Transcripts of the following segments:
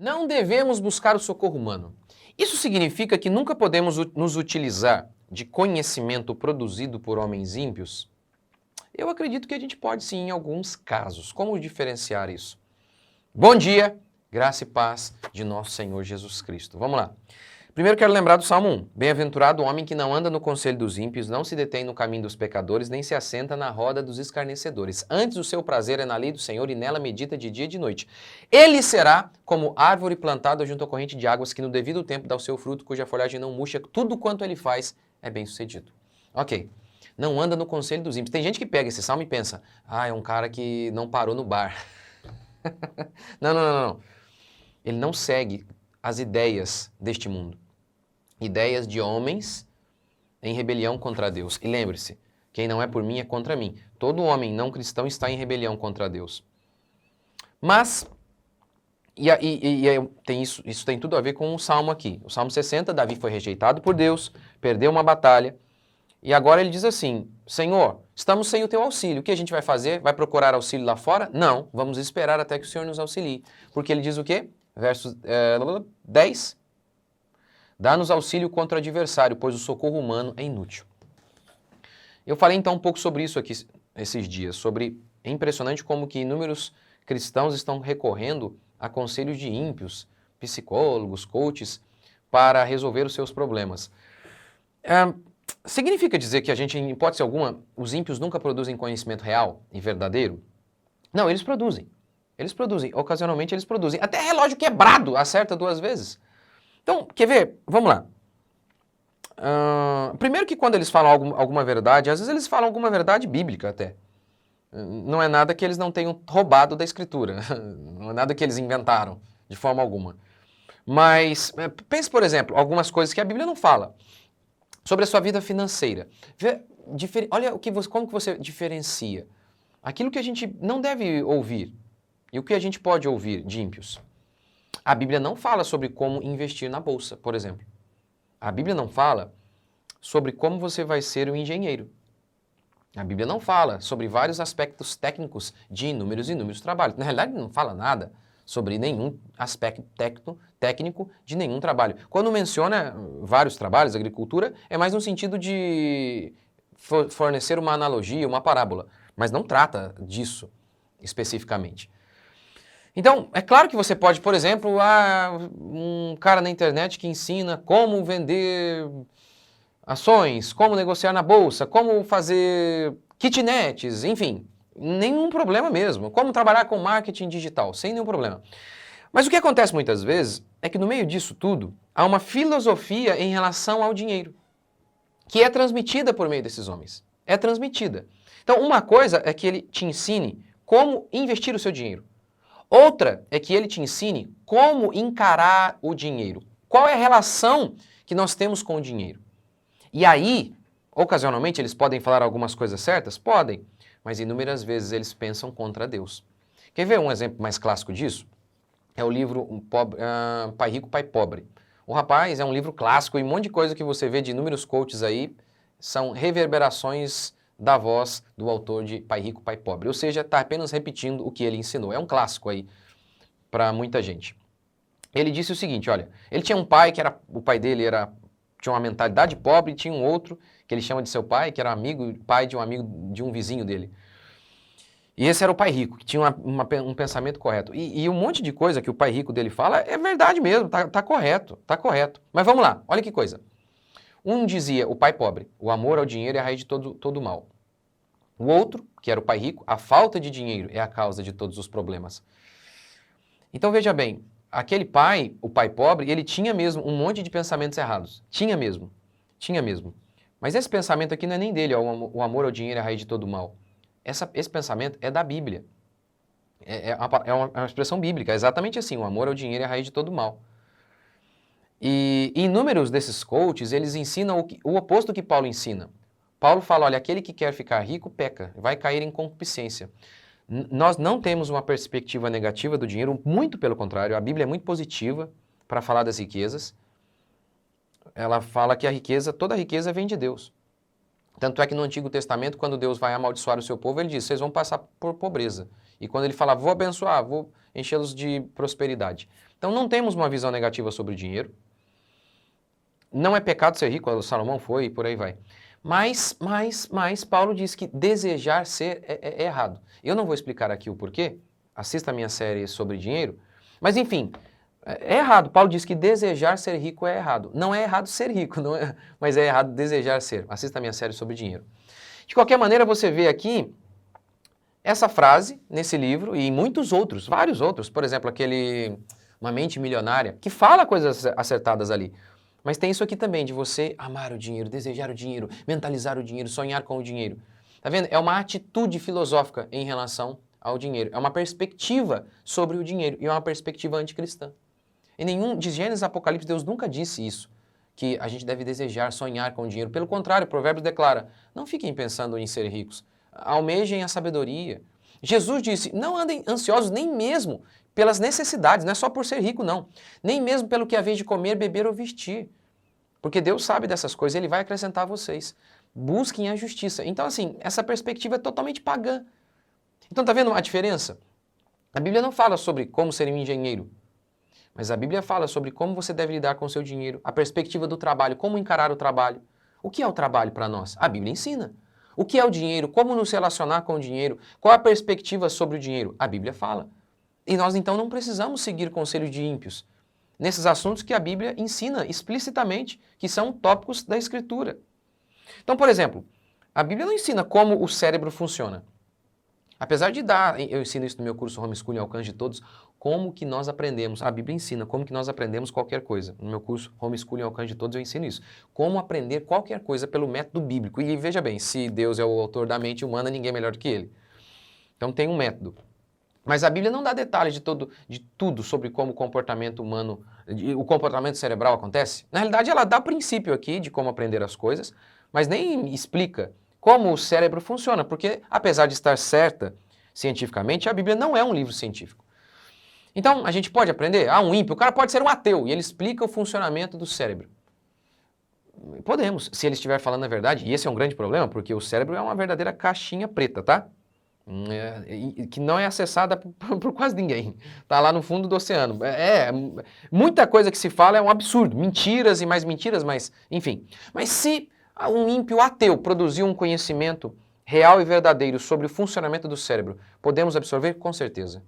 Não devemos buscar o socorro humano. Isso significa que nunca podemos nos utilizar de conhecimento produzido por homens ímpios? Eu acredito que a gente pode sim em alguns casos. Como diferenciar isso? Bom dia, graça e paz de nosso Senhor Jesus Cristo. Vamos lá. Primeiro quero lembrar do Salmo 1. Bem-aventurado o homem que não anda no conselho dos ímpios, não se detém no caminho dos pecadores, nem se assenta na roda dos escarnecedores. Antes o seu prazer é na lei do Senhor e nela medita de dia e de noite. Ele será como árvore plantada junto à corrente de águas que no devido tempo dá o seu fruto, cuja folhagem não murcha, tudo quanto ele faz é bem sucedido. Ok. Não anda no conselho dos ímpios. Tem gente que pega esse salmo e pensa, é um cara que não parou no bar. Não. Ele não segue as ideias deste mundo. Ideias de homens em rebelião contra Deus. E lembre-se, quem não é por mim é contra mim. Todo homem não cristão está em rebelião contra Deus. Mas, isso tem tudo a ver com o Salmo aqui. O Salmo 60, Davi foi rejeitado por Deus, perdeu uma batalha, e agora ele diz assim, Senhor, estamos sem o teu auxílio, o que a gente vai fazer? Vai procurar auxílio lá fora? Não, vamos esperar até que o Senhor nos auxilie. Porque ele diz o quê? Verso 10, dá-nos auxílio contra o adversário, pois o socorro humano é inútil. Eu falei então um pouco sobre isso aqui esses dias, é impressionante como que inúmeros cristãos estão recorrendo a conselhos de ímpios, psicólogos, coaches, para resolver os seus problemas. Significa dizer que a gente, em hipótese alguma, os ímpios nunca produzem conhecimento real e verdadeiro? Não, eles produzem. Eles produzem. Ocasionalmente eles produzem. Até relógio quebrado acerta 2 vezes. Então, quer ver? Vamos lá. Primeiro que quando eles falam alguma verdade, às vezes eles falam alguma verdade bíblica até. Não é nada que eles não tenham roubado da Escritura. Não é nada que eles inventaram, de forma alguma. Mas, pense, por exemplo, algumas coisas que a Bíblia não fala. Sobre a sua vida financeira. Olha como que você diferencia aquilo que a gente não deve ouvir e o que a gente pode ouvir de ímpios. A Bíblia não fala sobre como investir na bolsa, por exemplo. A Bíblia não fala sobre como você vai ser um engenheiro. A Bíblia não fala sobre vários aspectos técnicos de inúmeros trabalhos. Na realidade, não fala nada sobre nenhum aspecto técnico de nenhum trabalho. Quando menciona vários trabalhos, agricultura, é mais no sentido de fornecer uma analogia, uma parábola, mas não trata disso especificamente. Então, é claro que você pode, por exemplo, um cara na internet que ensina como vender ações, como negociar na bolsa, como fazer kitnets, enfim, nenhum problema mesmo. Como trabalhar com marketing digital, sem nenhum problema. Mas o que acontece muitas vezes é que no meio disso tudo há uma filosofia em relação ao dinheiro, que é transmitida por meio desses homens. É transmitida. Então, uma coisa é que ele te ensine como investir o seu dinheiro. Outra é que ele te ensine como encarar o dinheiro. Qual é a relação que nós temos com o dinheiro? E aí, ocasionalmente, eles podem falar algumas coisas certas? Podem, mas inúmeras vezes eles pensam contra Deus. Quer ver um exemplo mais clássico disso? É o livro Pai Rico, Pai Pobre. O rapaz é um livro clássico e um monte de coisa que você vê de inúmeros coaches aí são reverberações da voz do autor de Pai Rico, Pai Pobre. Ou seja, está apenas repetindo o que ele ensinou. É um clássico aí para muita gente. Ele disse o seguinte, olha, ele tinha um pai o pai dele tinha uma mentalidade pobre e tinha um outro que ele chama de seu pai, que era pai de um amigo de um vizinho dele. E esse era o pai rico, que tinha um pensamento correto. E um monte de coisa que o pai rico dele fala é verdade mesmo, tá correto, tá correto. Mas vamos lá, olha que coisa. Um dizia, o pai pobre, o amor ao dinheiro é a raiz de todo mal. O outro, que era o pai rico, a falta de dinheiro é a causa de todos os problemas. Então veja bem, aquele pai, o pai pobre, ele tinha mesmo um monte de pensamentos errados. Tinha mesmo. Mas esse pensamento aqui não é nem dele, o amor ao dinheiro é a raiz de todo mal. Esse pensamento é da Bíblia. É uma expressão bíblica, é exatamente assim, o amor ao dinheiro é a raiz de todo mal. E inúmeros desses coaches, eles ensinam o oposto do que Paulo ensina. Paulo fala, olha, aquele que quer ficar rico peca, vai cair em concupiscência. Nós não temos uma perspectiva negativa do dinheiro, muito pelo contrário, a Bíblia é muito positiva para falar das riquezas. Ela fala que toda a riqueza vem de Deus. Tanto é que no Antigo Testamento, quando Deus vai amaldiçoar o seu povo, ele diz, vocês vão passar por pobreza. E quando ele fala, vou abençoar, vou enchê-los de prosperidade. Então não temos uma visão negativa sobre o dinheiro. Não é pecado ser rico, Salomão foi e por aí vai. Mas Paulo diz que desejar ser é errado. Eu não vou explicar aqui o porquê, assista a minha série sobre dinheiro, mas enfim, é errado. Paulo diz que desejar ser rico é errado. Não é errado ser rico, não é, mas é errado desejar ser. Assista a minha série sobre dinheiro. De qualquer maneira, você vê aqui essa frase nesse livro e em muitos outros, vários outros. Por exemplo, aquele Uma Mente Milionária, que fala coisas acertadas ali. Mas tem isso aqui também, de você amar o dinheiro, desejar o dinheiro, mentalizar o dinheiro, sonhar com o dinheiro. Tá vendo? É uma atitude filosófica em relação ao dinheiro. É uma perspectiva sobre o dinheiro e é uma perspectiva anticristã. Em nenhum de Gênesis e Apocalipse, Deus nunca disse isso, que a gente deve desejar, sonhar com o dinheiro. Pelo contrário, Provérbios declara, não fiquem pensando em ser ricos, almejem a sabedoria. Jesus disse, não andem ansiosos nem mesmo pelas necessidades, não é só por ser rico, não. Nem mesmo pelo que haver de comer, beber ou vestir. Porque Deus sabe dessas coisas, Ele vai acrescentar a vocês. Busquem a justiça. Então, assim, essa perspectiva é totalmente pagã. Então, tá vendo a diferença? A Bíblia não fala sobre como ser um engenheiro, mas a Bíblia fala sobre como você deve lidar com o seu dinheiro, a perspectiva do trabalho, como encarar o trabalho. O que é o trabalho para nós? A Bíblia ensina. O que é o dinheiro? Como nos relacionar com o dinheiro? Qual a perspectiva sobre o dinheiro? A Bíblia fala. E nós, então, não precisamos seguir conselhos de ímpios nesses assuntos que a Bíblia ensina explicitamente, que são tópicos da Escritura. Então, por exemplo, a Bíblia não ensina como o cérebro funciona. Apesar de dar, eu ensino isso no meu curso Homeschooling ao Alcance de Todos, como que nós aprendemos, a Bíblia ensina como que nós aprendemos qualquer coisa. No meu curso Homeschooling ao Alcance de Todos eu ensino isso. Como aprender qualquer coisa pelo método bíblico. E veja bem, se Deus é o autor da mente humana, ninguém é melhor do que Ele. Então tem um método. Mas a Bíblia não dá detalhes de tudo sobre como o comportamento humano, o comportamento cerebral acontece. Na realidade, ela dá princípio aqui de como aprender as coisas, mas nem explica como o cérebro funciona, porque apesar de estar certa cientificamente, a Bíblia não é um livro científico. Então, a gente pode aprender? Um ímpio, o cara pode ser um ateu, e ele explica o funcionamento do cérebro. Podemos, se ele estiver falando a verdade, e esse é um grande problema, porque o cérebro é uma verdadeira caixinha preta, tá? Que não é acessada por quase ninguém. Está lá no fundo do oceano. Muita coisa que se fala é um absurdo. Mentiras e mais mentiras, mas enfim. Mas se um ímpio ateu produzir um conhecimento real e verdadeiro sobre o funcionamento do cérebro, podemos absorver? Com certeza.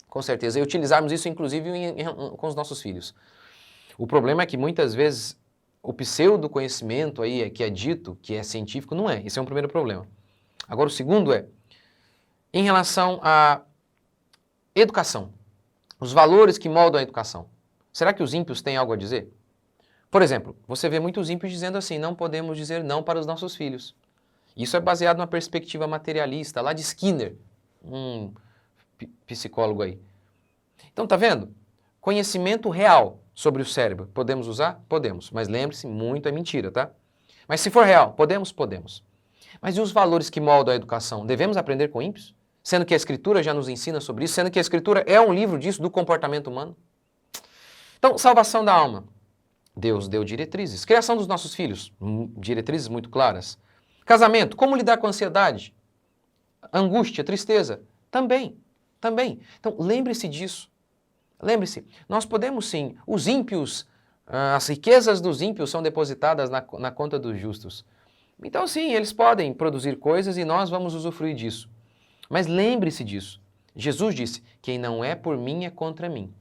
Com certeza. E utilizarmos isso, inclusive, com os nossos filhos. O problema é que, muitas vezes, o pseudo-conhecimento aí que é dito, que é científico, não é. Esse é um primeiro problema. Agora, o segundo é, em relação à educação, os valores que moldam a educação. Será que os ímpios têm algo a dizer? Por exemplo, você vê muitos ímpios dizendo assim, não podemos dizer não para os nossos filhos. Isso é baseado numa perspectiva materialista, lá de Skinner, um psicólogo aí. Então, tá vendo? Conhecimento real sobre o cérebro, podemos usar? Podemos, mas lembre-se, muito é mentira, tá? Mas se for real, podemos? Podemos. Mas e os valores que moldam a educação? Devemos aprender com ímpios? Sendo que a Escritura já nos ensina sobre isso, sendo que a Escritura é um livro disso, do comportamento humano. Então, salvação da alma. Deus deu diretrizes. Criação dos nossos filhos, diretrizes muito claras. Casamento, como lidar com a ansiedade? Angústia, tristeza? Também. Então, lembre-se disso. Lembre-se, nós podemos sim, os ímpios, as riquezas dos ímpios são depositadas na conta dos justos. Então, sim, eles podem produzir coisas e nós vamos usufruir disso. Mas lembre-se disso. Jesus disse, quem não é por mim é contra mim.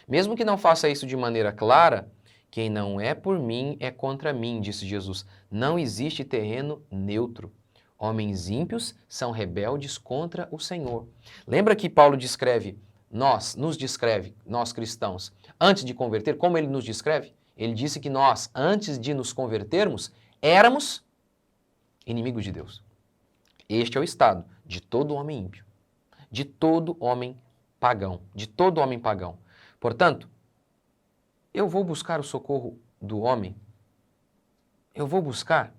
Mesmo que não faça isso de maneira clara, quem não é por mim é contra mim, disse Jesus. Não existe terreno neutro. Homens ímpios são rebeldes contra o Senhor. Lembra que Paulo descreve, nos descreve, nós cristãos, antes de converter, como ele nos descreve? Ele disse que nós, antes de nos convertermos, éramos inimigos de Deus. Este é o estado de todo homem ímpio, de todo homem pagão, Portanto, eu vou buscar o socorro do homem? Eu vou buscar?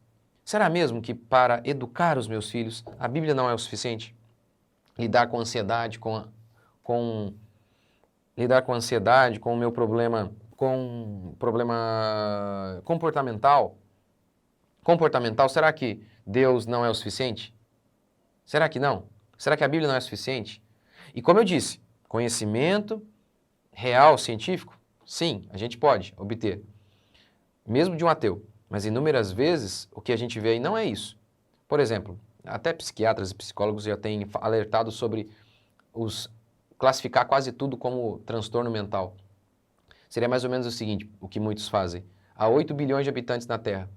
Será mesmo que para educar os meus filhos, a Bíblia não é o suficiente? Lidar com ansiedade, lidar com ansiedade, com o meu problema, comportamental? Será que Deus não é o suficiente? Será que não? Será que a Bíblia não é suficiente? E como eu disse, conhecimento real, científico, sim, a gente pode obter, mesmo de um ateu. Mas inúmeras vezes o que a gente vê aí não é isso. Por exemplo, até psiquiatras e psicólogos já têm alertado sobre classificar quase tudo como transtorno mental. Seria mais ou menos o seguinte, o que muitos fazem. Há 8 bilhões de habitantes na Terra,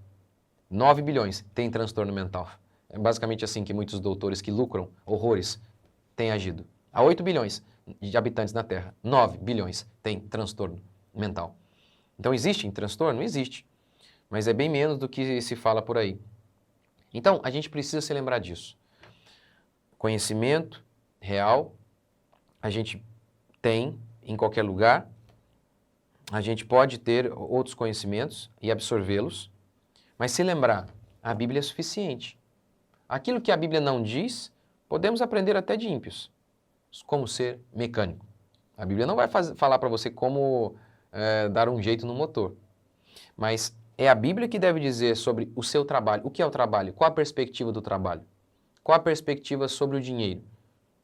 9 bilhões têm transtorno mental. É basicamente assim que muitos doutores que lucram horrores têm agido. Há 8 bilhões de habitantes na Terra, 9 bilhões têm transtorno mental. Então existe transtorno? Existe. Mas é bem menos do que se fala por aí. Então, a gente precisa se lembrar disso. Conhecimento real, a gente tem em qualquer lugar, a gente pode ter outros conhecimentos e absorvê-los, mas se lembrar, a Bíblia é suficiente. Aquilo que a Bíblia não diz, podemos aprender até de ímpios, como ser mecânico. A Bíblia não vai falar para você como dar um jeito no motor, mas é a Bíblia que deve dizer sobre o seu trabalho. O que é o trabalho? Qual a perspectiva do trabalho? Qual a perspectiva sobre o dinheiro?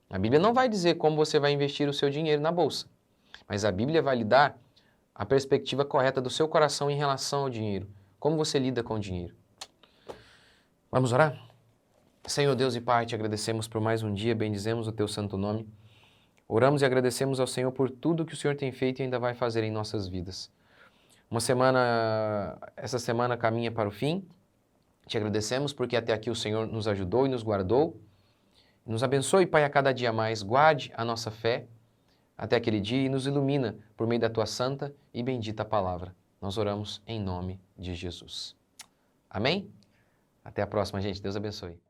A Bíblia não vai dizer como você vai investir o seu dinheiro na bolsa, mas a Bíblia vai lhe dar a perspectiva correta do seu coração em relação ao dinheiro. Como você lida com o dinheiro. Vamos orar? Senhor Deus e Pai, te agradecemos por mais um dia, bendizemos o teu santo nome. Oramos e agradecemos ao Senhor por tudo que o Senhor tem feito e ainda vai fazer em nossas vidas. Essa semana caminha para o fim. Te agradecemos porque até aqui o Senhor nos ajudou e nos guardou. Nos abençoe, Pai, a cada dia mais. Guarde a nossa fé até aquele dia e nos ilumina por meio da tua santa e bendita palavra. Nós oramos em nome de Jesus. Amém? Até a próxima, gente. Deus abençoe.